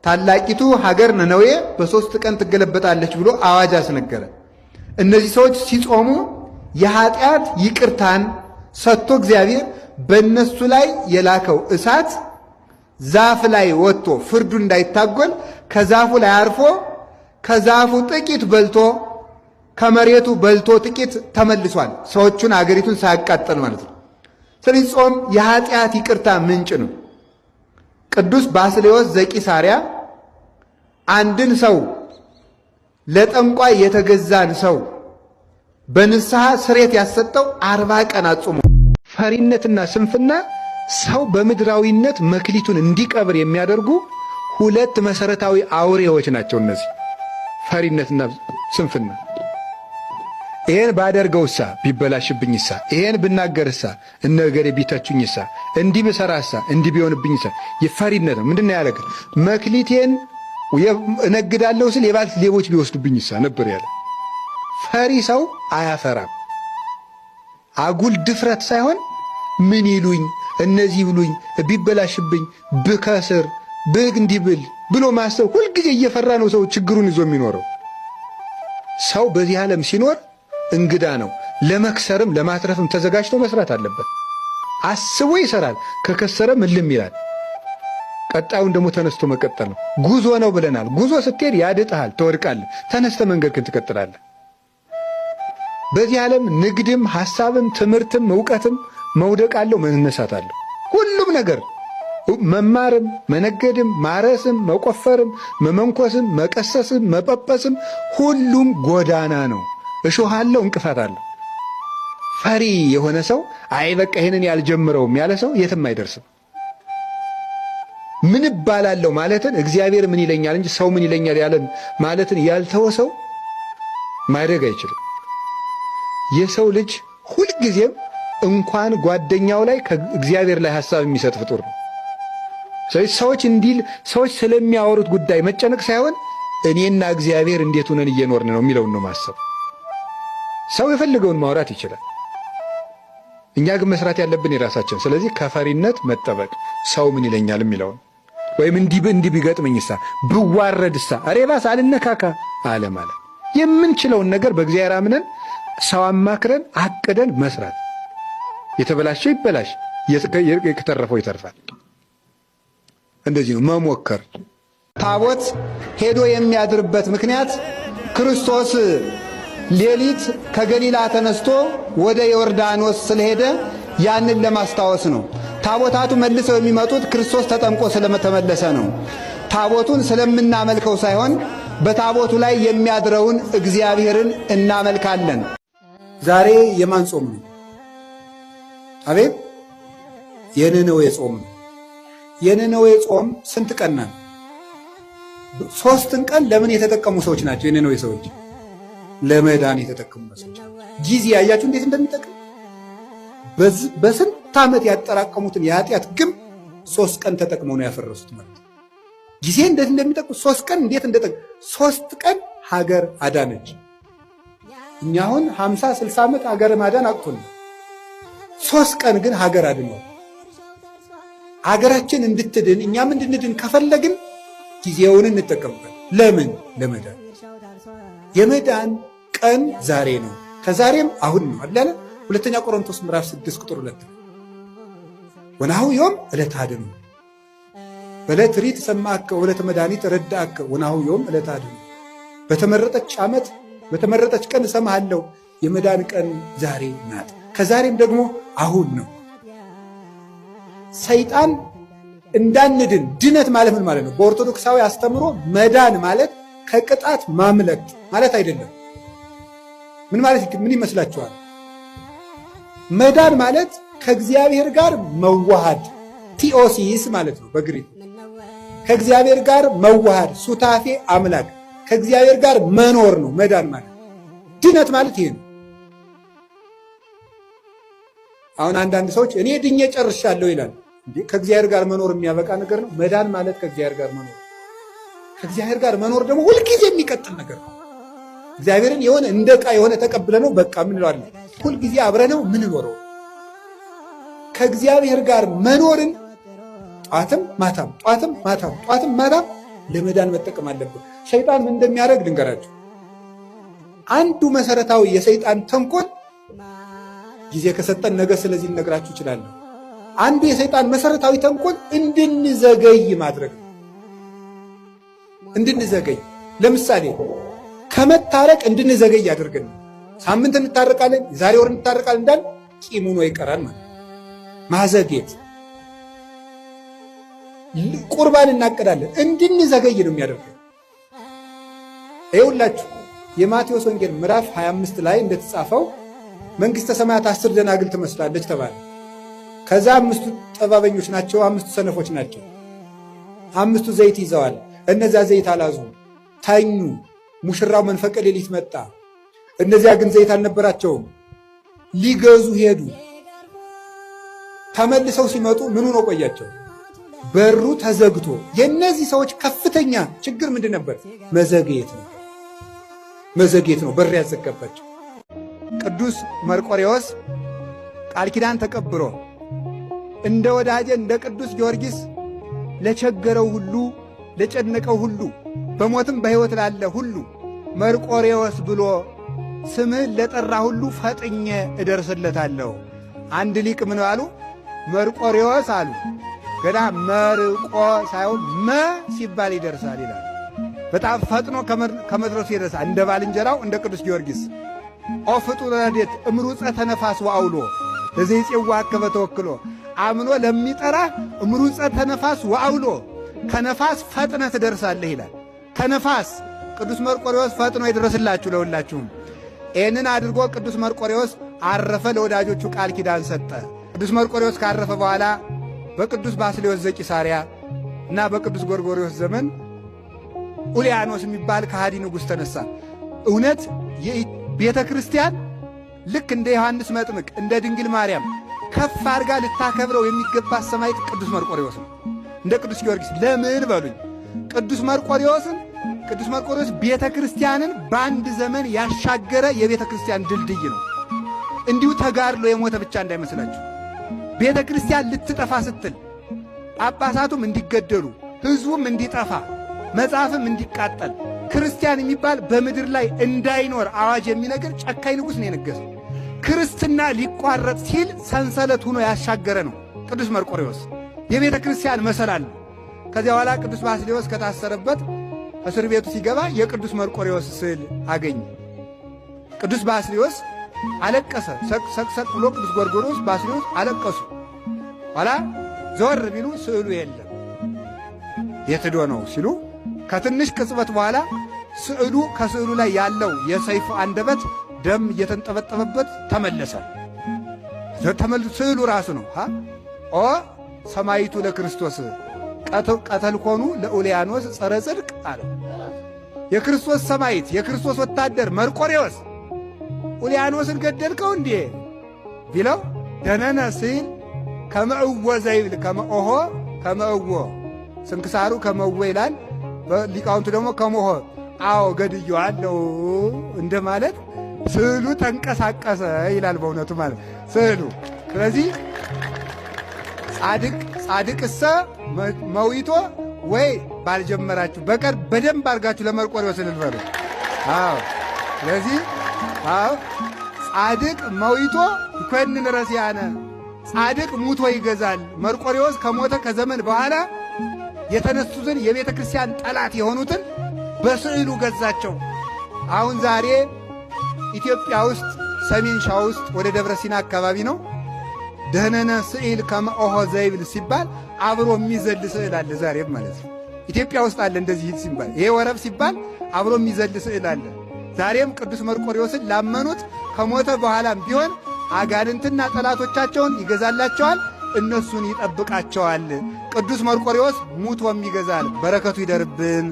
ታላቂቱ ሀገር ነነዌ በ3 ቀን ትገለበጣለች ብሎ አዋጅ አስነገረ። እነዚህ ሰዎች ሲጾሙ የኃጢአት ይቅርታን ሰጥቶ እግዚአብሔር በእነሱ ላይ የላከው እሳት ዛፍ ላይ ወጥቶ ፍርዱ እንዳይታጎል ከዛፉ ላይ አርፎ ከዛፉ ጥቂት በልቶ ከመሬቱ በልቶ ጥቂት ተመልሷል። ሰዎቹን አገሪቱን ሳያቃጥል ማለት ነው። ስለዚህ ጾም የኃጢአት ይቅርታ ምንጭ ነው። ቅዱስ ባስልዮስ ዘቂሳርያ አንድን ሰው ለጠንቋይ የተገዛን ሰው በንስሐ ስሬት ያሰጠው 40 ቀን አጽሞ። ፈሪነትና ስንፍና ሰው በምድራዊነት መክሊቱን እንዲቀብር የሚያደርጉ 2 መሰረታዊ አውሬዎች ናቸው። እነዚህ ፈሪነትና ስንፍና። ይሄን ባደርገውሳ ቢበላሽብኝሳ፣ ይሄን ብናገርሳ እነገሬ ቢተቹኝሳ፣ እንዲህ ብሰራሳ እንዲህ ቢሆንብኝሳ። የፈሪነት ነው። ምንድነው ያለከ? መክሊቴን እነግዳለሁ ስል የባልት ሌቦች ቢወስዱብኝሳ ነበር ያለ። ፈሪ ሰው አያፈራም። አጉል ድፍረት ሳይሆን ምን ይሉኝ እነዚህ ብሉኝ ቢበላሽብኝ ብከስር እንዲብል ብሎ ማሰብ። ሁልጊዜ እየፈራ ነው ሰው ችግሩን ይዞ የሚኖረው። ሰው በዚህ ዓለም ሲኖር እንግዳ ነው። ለመክሰርም ለማትረፍም ተዘጋጅቶ መስራት አለበት። አስቦ ይሰራል። ከከሰረም እልም ይላል። ቀጣዩን ደግሞ ተነስቶ መቀጠል ነው። ጉዞ ነው ብለናል። ጉዞ ስትሄድ ያድጥሃል፣ ትወድቃለህ። ተነስተ መንገድህን ትቀጥላለህ። በዚህ ዓለም ንግድም ሐሳብም ትምህርትም ዕውቀትም መውደቅ አለው፣ መነሳት አለው። ሁሉም ነገር መማርም መነገድም ማረስም መቆፈርም መመንኮስም መቀሰስም መጳጳስም ሁሉም ጎዳና ነው። እሾህ አለው፣ እንቅፋት አለው። ፈሪ የሆነ ሰው አይ በቃ ይሄንን ያልጀምረውም ያለ ሰው የትም አይደርስም። ምን እባላለሁ ማለትን እግዚአብሔር ምን ይለኛል እንጂ ሰው ምን ይለኛል ያለን ማለትን ያልተወ ሰው ማድረግ አይችልም። የሰው ልጅ ሁልጊዜም እንኳን ጓደኛው ላይ ከእግዚአብሔር ላይ ሐሳብ የሚሰጥ ፍጡር ነው። ስለዚህ ሰዎች ስለሚያወሩት ጉዳይ መጨነቅ ሳይሆን እኔና እግዚአብሔር እንዴት ሆነን እየኖርን ነው የሚለውን ነው ማሰብ። ሰው የፈለገውን ማውራት ይችላል። እኛ ግን መስራት ያለብን የራሳችን። ስለዚህ ከፈሪነት መጠበቅ፣ ሰው ምን ይለኛል የሚለውን ወይም እንዲህ ቢገጥመኝሳ ብዋረድሳ አሬባስ አልነካካ አለ ማለት የምንችለውን ነገር በእግዚአብሔር አምነን ሰው አማክረን አቅደን መስራት። የተበላሸው ይበላሽ፣ የተረፈው ይተርፋል። እንደዚህ ነው መሞከር። ታቦት ሄዶ የሚያድርበት ምክንያት ክርስቶስ ሌሊት ከገሊላ ተነስቶ ወደ ዮርዳኖስ ስለሄደ ያንን ለማስታወስ ነው። ታቦታቱ መልሰው የሚመጡት ክርስቶስ ተጠምቆ ስለተመለሰ ነው። ታቦቱን ስለምናመልከው ሳይሆን በታቦቱ ላይ የሚያድረውን እግዚአብሔርን እናመልካለን። ዛሬ የማን ጾም ነው? አቤት የነነዌ ጾም ነው። የነነዌ ጾም ስንት ቀን ነው? 3 ቀን። ለምን የተጠቀሙ ሰዎች ናቸው የነነዌ ሰዎች? ለመዳን የተጠቀሙ ሰዎች። ጊዜ ያያችሁ እንዴት እንደሚጠቅም። በስንት ዓመት ያጠራቀሙትን የኃጢአት ግም 3 ቀን ተጠቅመው ነው ያፈረሱት ማለት። ጊዜ እንዴት እንደሚጠቅም 3 ቀን እንዴት እንደጠቅም። 3 ቀን ሀገር አዳነች። እኛ አሁን 50-60 ዓመት ሀገር ማዳን አቅቶን፣ 3 ቀን ግን ሀገር አድኗል። ሀገራችን እንድትድን እኛም እንድንድን ከፈለግን ጊዜውን እንጠቀምበት። ለምን? ለመዳን። የመዳን ቀን ዛሬ ነው፣ ከዛሬም አሁን ነው አለ። ሁለተኛ ቆሮንቶስ ምዕራፍ 6 ቁጥር 2 ወናሁ ዮም ዕለተ አድኅኖ በዕለተ ሪት ሰማዕከ ወዕለተ መድኃኒት ረዳእከ ወናሁ ዮም ዕለተ አድኅኖ። በተመረጠች ዓመት በተመረጠች ቀን እሰማሃለሁ። የመዳን ቀን ዛሬ ናት፣ ከዛሬም ደግሞ አሁን ነው። ሰይጣን እንዳንድን ድነት ማለት ምን ማለት ነው? በኦርቶዶክሳዊ አስተምሮ መዳን ማለት ከቅጣት ማምለጥ ማለት አይደለም። ምን ይመስላችኋል? መዳን ማለት ከእግዚአብሔር ጋር መዋሃድ፣ ቲኦሲስ ማለት ነው በግሪክ። ከእግዚአብሔር ጋር መዋሃድ፣ ሱታፌ አምላክ፣ ከእግዚአብሔር ጋር መኖር ነው መዳን ማለት። ድነት ማለት ይሄ ነው። አሁን አንዳንድ ሰዎች እኔ ድኜ ጨርሻለሁ ይላል። ከእግዚአብሔር ጋር መኖር የሚያበቃ ነገር ነው? መዳን ማለት ከእግዚአብሔር ጋር መኖር። ከእግዚአብሔር ጋር መኖር ደግሞ ሁልጊዜ የሚቀጥል ነገር ነው። እግዚአብሔርን የሆነ እንደ ዕቃ የሆነ ተቀብለ ነው በቃ ምን እንለዋለን? ሁልጊዜ አብረ ነው ምን ኖረው። ከእግዚአብሔር ጋር መኖርን ጧትም ማታም ለመዳን መጠቀም አለብን። ሰይጣን ምን እንደሚያደርግ ልንገራችሁ። አንዱ መሰረታዊ የሰይጣን ተንኮል ጊዜ ከሰጠን ነገ ስለዚህ ልነግራችሁ እችላለሁ። አንዱ የሰይጣን መሰረታዊ ተንኮል እንድንዘገይ ማድረግ ነው። እንድንዘገይ ለምሳሌ ከመታረቅ እንድንዘገይ ያደርገን። ሳምንት እንታረቃለን፣ ዛሬ ወር እንታረቃለን እንዳል ቂም ሆኖ ይቀራል ማለት ማዘግየት። ቁርባን እናቀዳለን፣ እንድንዘገይ ነው የሚያደርገው። ይኸውላችሁ የማቴዎስ ወንጌል ምዕራፍ 25 ላይ እንደተጻፈው መንግሥተ ሰማያት 10 ደናግል ትመስላለች ተባለ። ከዛ 5ቱ ጠባበኞች ናቸው፣ 5ቱ ሰነፎች ናቸው። 5ቱ ዘይት ይዘዋል፣ እነዚያ ዘይት አላዙ፣ ተኙ። ሙሽራው መንፈቀ ሌሊት መጣ። እነዚያ ግን ዘይት አልነበራቸውም፣ ሊገዙ ሄዱ። ተመልሰው ሲመጡ ምን ሆኖ ቆያቸው? በሩ ተዘግቶ። የእነዚህ ሰዎች ከፍተኛ ችግር ምንድን ነበር? መዘግየት ነው። መዘግየት ነው በር ያዘጋባቸው። ቅዱስ መርቆሬዎስ ቃል ኪዳን ተቀብሎ እንደ ወዳጄ እንደ ቅዱስ ጊዮርጊስ ለቸገረው ሁሉ ለጨነቀው ሁሉ በሞትም በሕይወት ላለ ሁሉ መርቆሬዎስ ብሎ ስምህን ለጠራ ሁሉ ፈጥኜ እደርስለታለሁ። አንድ ሊቅ ምን አሉ? መርቆሬዎስ አሉ ገና መርቆ ሳይሆን መ ሲባል ይደርሳል ይላል። በጣም ፈጥኖ ከመድረሱ ይደርሳል። እንደ ባልንጀራው እንደ ቅዱስ ጊዮርጊስ ኦ ፍጡር ረድኤት እምሩፀ ተነፋስ ወአውሎ ለዘይፄዋ አከበ ተወክሎ አምኖ ለሚጠራ እምሩፀ ተነፋስ ወአውሎ ከነፋስ ፈጥነ ትደርሳለህ ይላል። ከነፋስ ቅዱስ መርቆሬዎስ ፈጥኖ ይድረስላችሁ ለሁላችሁም። ይህንን አድርጎ ቅዱስ መርቆሬዎስ አረፈ፣ ለወዳጆቹ ቃል ኪዳን ሰጠ። ቅዱስ መርቆሬዎስ ካረፈ በኋላ በቅዱስ ባስልዮስ ዘቂሳርያ እና በቅዱስ ጎርጎርዮስ ዘመን ኡልያኖስ የሚባል ከሃዲ ንጉሥ ተነሳ። እውነት ቤተ ክርስቲያን ልክ እንደ ዮሐንስ መጥምቅ እንደ ድንግል ማርያም ከፍ አድርጋ ልታከብረው የሚገባ ሰማዕት ቅዱስ መርቆሬዎስ ነው፣ እንደ ቅዱስ ጊዮርጊስ። ለምን በሉኝ? ቅዱስ መርቆሬዎስ ቤተ ክርስቲያንን በአንድ ዘመን ያሻገረ የቤተ ክርስቲያን ድልድይ ነው። እንዲሁ ተጋድሎ የሞተ ብቻ እንዳይመስላችሁ። ቤተ ክርስቲያን ልትጠፋ ስትል ጳጳሳቱም እንዲገደሉ፣ ሕዝቡም እንዲጠፋ፣ መጽሐፍም እንዲቃጠል፣ ክርስቲያን የሚባል በምድር ላይ እንዳይኖር አዋጅ የሚነግር ጨካኝ ንጉሥ ነው የነገሰው። ክርስትና ሊቋረጥ ሲል ሰንሰለት ሆኖ ያሻገረ ነው ቅዱስ መርቆሬዎስ። የቤተ ክርስቲያን መሰላል ነው። ከዚያ በኋላ ቅዱስ ባስልዮስ ከታሰረበት እስር ቤቱ ሲገባ የቅዱስ መርቆሬዎስ ስዕል አገኘ። ቅዱስ ባስልዮስ አለቀሰ። ሰቅሰቅ ብሎ ቅዱስ ጎርጎርዮስ ባስልዮስ አለቀሱ። ኋላ ዘወር ቢሉ ስዕሉ የለም። የት ሄዶ ነው ሲሉ ከትንሽ ቅጽበት በኋላ ስዕሉ ከስዕሉ ላይ ያለው የሰይፍ አንደበት ደም እየተንጠበጠበበት ተመለሰ። ስዕሉ ራሱ ነው። ኦ ሰማይቱ ለክርስቶስ ቀተልኮኑ ለኡልያኖስ ጸረ ጽድቅ አለ። የክርስቶስ ሰማይት የክርስቶስ ወታደር መርቆሬዎስ ኡልያኖስን ገደልከው እንዴ ቢለው ደነነ ሲል ከመእወ ዘይብል ከመኦሆ ከመእወ ስንክሳሩ ከመእወ ይላል። ሊቃውንቱ ደግሞ ከመሆ አዎ ገድየዋለሁ እንደማለት ስዕሉ ተንቀሳቀሰ ይላል። በእውነቱ ማለት ስዕሉ። ስለዚህ ጻድቅሰ መዊቶ ወይ ባልጀመራችሁ በቀር በደንብ አድርጋችሁ ለመርቆሬዎስ ልልበሉ። አዎ ስለዚህ ጻድቅ መዊቶ ይኮንን ረሲያነ፣ ጻድቅ ሙቶ ይገዛል። መርቆሬዎስ ከሞተ ከዘመን በኋላ የተነሱትን የቤተ ክርስቲያን ጠላት የሆኑትን በስዕሉ ገዛቸው። አሁን ዛሬ ኢትዮጵያ ውስጥ ሰሜን ሸዋ ውስጥ ወደ ደብረ ሲና አካባቢ ነው። ደህነነ ስዕል ከመኦሆ ዘይብል ሲባል አብሮ የሚዘል ስዕል አለ ዛሬም ማለት ነው። ኢትዮጵያ ውስጥ አለ እንደዚህ ሲባል፣ ይሄ ወረብ ሲባል አብሮ የሚዘል ስዕል አለ። ዛሬም ቅዱስ መርቆሬዎስን ላመኑት ከሞተ በኋላም ቢሆን አጋንንትና ጠላቶቻቸውን ይገዛላቸዋል፣ እነሱን ይጠብቃቸዋል። ቅዱስ መርቆሬዎስ ሙቶም ይገዛል። በረከቱ ይደርብን።